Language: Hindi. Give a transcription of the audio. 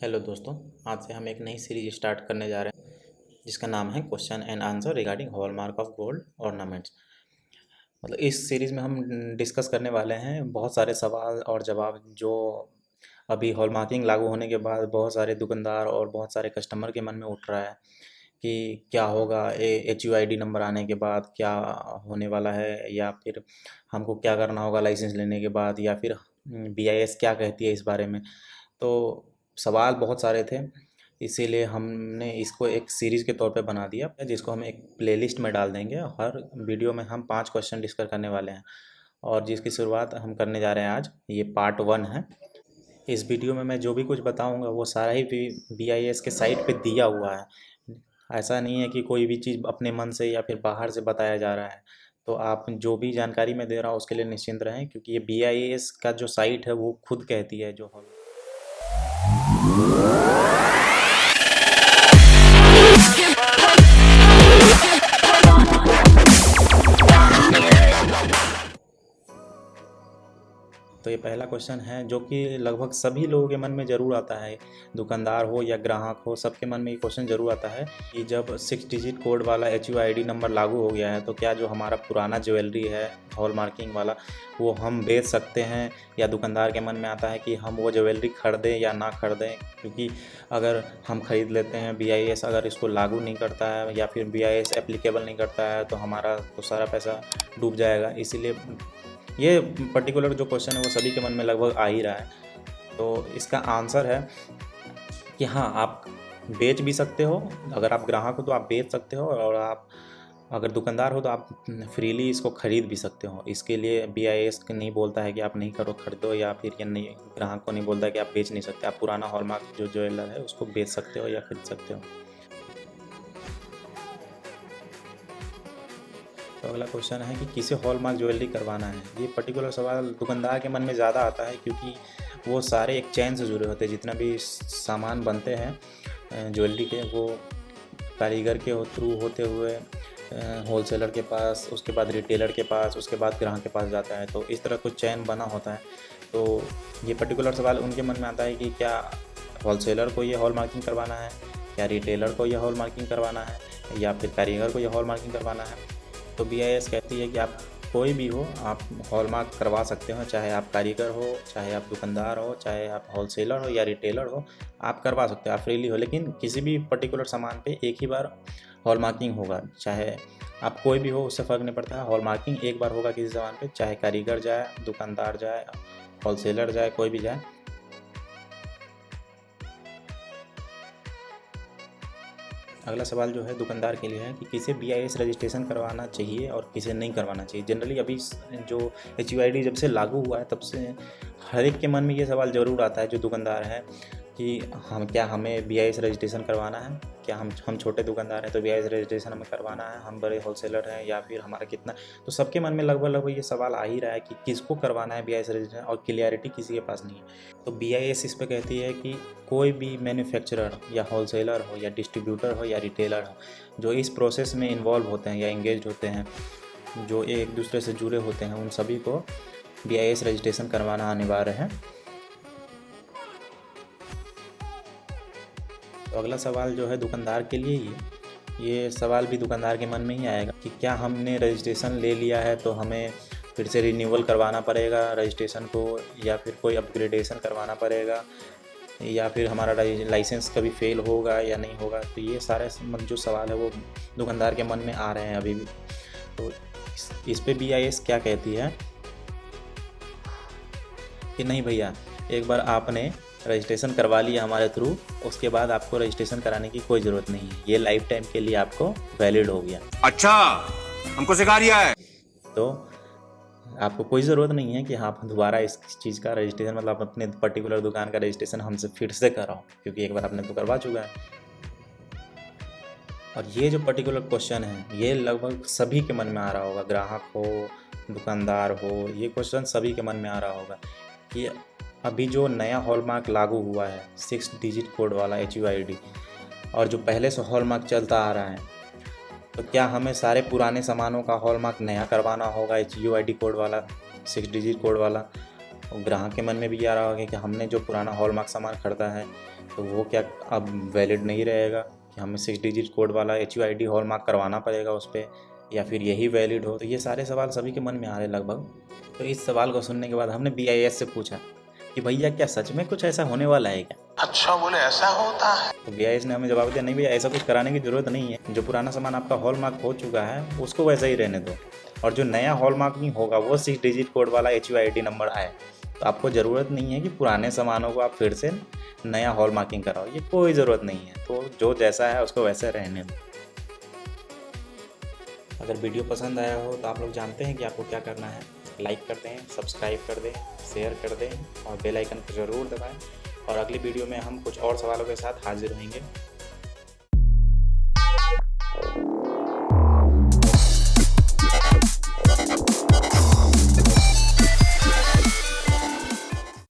हेलो दोस्तों, आज से हम एक नई सीरीज स्टार्ट करने जा रहे हैं जिसका नाम है question and answer regarding hallmark of gold ornaments. मतलब इस सीरीज़ में हम डिस्कस करने वाले हैं बहुत सारे सवाल और जवाब जो अभी हॉलमार्किंग लागू होने के बाद बहुत सारे दुकानदार और बहुत सारे कस्टमर के मन में उठ रहा है कि क्या होगा, HUID नंबर आने के बाद क्या होने वाला है, या फिर हमको क्या करना होगा लाइसेंस लेने के बाद, या फिर BIS क्या कहती है इस बारे में। तो सवाल बहुत सारे थे, इसीलिए हमने इसको एक सीरीज़ के तौर पे बना दिया जिसको हम एक प्लेलिस्ट में डाल देंगे। हर वीडियो में हम 5 क्वेश्चन डिस्कस करने वाले हैं और जिसकी शुरुआत हम करने जा रहे हैं आज। ये पार्ट 1 है। इस वीडियो में मैं जो भी कुछ बताऊंगा वो सारा ही BIS के साइट पे दिया हुआ है। ऐसा नहीं है कि कोई भी चीज़ अपने मन से या फिर बाहर से बताया जा रहा है। तो आप जो भी जानकारी मैं दे रहा हूँ उसके लिए निश्चिंत रहें, क्योंकि ये BIS का जो साइट है वो खुद कहती है जो तो ये पहला क्वेश्चन है जो कि लगभग सभी लोगों के मन में ज़रूर आता है, दुकानदार हो या ग्राहक हो, सबके मन में ये क्वेश्चन ज़रूर आता है कि जब 6 डिजिट कोड वाला HUID नंबर लागू हो गया है तो क्या जो हमारा पुराना ज्वेलरी है हॉल मार्किंग वाला वो हम बेच सकते हैं, या दुकानदार के मन में आता है कि हम वो ज्वेलरी खरीदें या ना खरीदें, क्योंकि अगर हम ख़रीद लेते हैं BIS अगर इसको लागू नहीं करता है या फिर BIS एप्लीकेबल नहीं करता है तो हमारा तो सारा पैसा डूब जाएगा। इसीलिए ये पर्टिकुलर जो क्वेश्चन है वो सभी के मन में लगभग आ ही रहा है। तो इसका आंसर है कि हाँ, आप बेच भी सकते हो। अगर आप ग्राहक हो तो आप बेच सकते हो, और आप अगर दुकानदार हो तो आप फ्रीली इसको ख़रीद भी सकते हो। इसके लिए BIS नहीं बोलता है कि आप नहीं करो खरीदो, या फिर ये नहीं, ग्राहक को नहीं बोलता है कि आप बेच नहीं सकते। आप पुराना हॉलमार्क जो ज्वेलर है उसको बेच सकते हो या खरीद सकते हो। तो अगला क्वेश्चन है कि किसे हॉलमार्क ज्वेलरी करवाना है। ये पर्टिकुलर सवाल दुकानदार के मन में ज़्यादा आता है, क्योंकि वो सारे एक चैन से जुड़े होते हैं। जितना भी सामान बनते हैं ज्वेलरी के, वो कारीगर के थ्रू होते हुए होलसेलर के पास, उसके बाद रिटेलर के पास, उसके बाद ग्राहक के पास जाता है। तो इस तरह कुछ चैन बना होता है। तो ये पर्टिकुलर सवाल उनके मन में आता है कि क्या होलसेलर को ये हॉल मार्किंग करवाना है, क्या रिटेलर को ये हॉल मार्किंग करवाना है, या फिर कारीगर को ये हॉल मार्किंग करवाना है। तो BIS कहती है कि आप कोई भी हो, आप हॉलमार्क करवा सकते हो, चाहे आप कारीगर हो, चाहे आप दुकानदार हो, चाहे आप होलसेलर हो या रिटेलर हो, आप करवा सकते हो, आप फ्रीली हो। लेकिन किसी भी पर्टिकुलर सामान पे एक ही बार हॉलमार्किंग होगा, चाहे आप कोई भी हो, उससे फ़र्क नहीं पड़ता है। हॉलमार्किंग एक बार होगा किसी सामान पे, चाहे कारीगर जाए, दुकानदार जाए, होलसेलर जाए, कोई भी जाए। अगला सवाल जो है दुकानदार के लिए है कि किसे BIS रजिस्ट्रेशन करवाना चाहिए और किसे नहीं करवाना चाहिए। जनरली अभी जो HUID जब से लागू हुआ है तब से हर एक के मन में ये सवाल ज़रूर आता है जो दुकानदार है कि क्या हमें BIS रजिस्ट्रेशन करवाना है, क्या हम छोटे दुकानदार हैं तो BIS रजिस्ट्रेशन हमें करवाना है, हम बड़े होलसेलर हैं, या फिर हमारा कितना। तो सबके मन में लगभग ये सवाल आ ही रहा है कि किसको करवाना है BIS रजिस्ट्रेशन, और क्लियरिटी किसी के पास नहीं है। तो BIS इस पर कहती है कि कोई भी मैन्युफैक्चरर या होलसेलर हो या डिस्ट्रीब्यूटर हो या रिटेलर हो जो इस प्रोसेस में इन्वॉल्व होते हैं या इंगेज होते हैं, जो एक दूसरे से जुड़े होते हैं, उन सभी को BIS रजिस्ट्रेशन करवाना अनिवार्य है। तो अगला सवाल जो है दुकानदार के लिए ये सवाल भी दुकानदार के मन में ही आएगा कि क्या हमने रजिस्ट्रेशन ले लिया है तो हमें फिर से रिन्यूअल करवाना पड़ेगा रजिस्ट्रेशन को, या फिर कोई अपग्रेडेशन करवाना पड़ेगा, या फिर हमारा लाइसेंस कभी फेल होगा या नहीं होगा। तो ये सारे जो सवाल है वो दुकानदार के मन में आ रहे हैं अभी भी। तो इस पे BIS क्या कहती है कि नहीं भैया, एक बार आपने रजिस्ट्रेशन करवा लिया हमारे थ्रू, उसके बाद आपको रजिस्ट्रेशन कराने की कोई ज़रूरत नहीं है, ये लाइफ टाइम के लिए आपको वैलिड हो गया। अच्छा, हमको सिखा दिया है। तो आपको कोई ज़रूरत नहीं है कि हाँ आप दोबारा इस चीज़ का रजिस्ट्रेशन, मतलब अपने पर्टिकुलर दुकान का रजिस्ट्रेशन हमसे फिर से कराओ, क्योंकि एक बार आपने तो करवा चुका है। और ये जो पर्टिकुलर क्वेश्चन है ये लगभग सभी के मन में आ रहा होगा, ग्राहक हो, दुकानदार हो, ये क्वेश्चन सभी के मन में आ रहा होगा कि अभी जो नया हॉलमार्क लागू हुआ है 6 डिजिट कोड वाला HUID, और जो पहले से हॉलमार्क चलता आ रहा है, तो क्या हमें सारे पुराने सामानों का हॉलमार्क नया करवाना होगा HUID कोड वाला 6 डिजिट कोड वाला, और ग्राहक के मन में भी ये आ रहा होगा कि हमने जो पुराना हॉलमार्क सामान खरीदा है तो वो क्या अब वैलिड नहीं रहेगा, कि हमें 6 डिजिट कोड वाला HUID हॉलमार्क करवाना पड़ेगा उस पर, या फिर यही वैलिड हो। तो ये सारे सवाल सभी के मन में आ रहे लगभग। तो इस सवाल को सुनने के बाद हमने BIS से पूछा कि भैया क्या सच में कुछ ऐसा होने वाला है क्या? अच्छा, बोले ऐसा होता है? तो BIS ने हमें जवाब दिया, नहीं भैया ऐसा कुछ कराने की ज़रूरत नहीं है, जो पुराना सामान आपका हॉलमार्क हो चुका है उसको वैसा ही रहने दो, और जो नया हॉलमार्किंग होगा वो 6 डिजिट कोड वाला HUID नंबर आए। तो आपको ज़रूरत नहीं है कि पुराने सामानों को आप फिर से नया हॉलमार्किंग कराओ, ये कोई ज़रूरत नहीं है। तो जो जैसा है उसको वैसे रहने दो। अगर वीडियो पसंद आया हो तो आप लोग जानते हैं कि आपको क्या करना है, लाइक कर दें, सब्सक्राइब कर दें, शेयर कर दें और बेल आइकन को ज़रूर दबाएं। और अगली वीडियो में हम कुछ और सवालों के साथ हाजिर होंगे।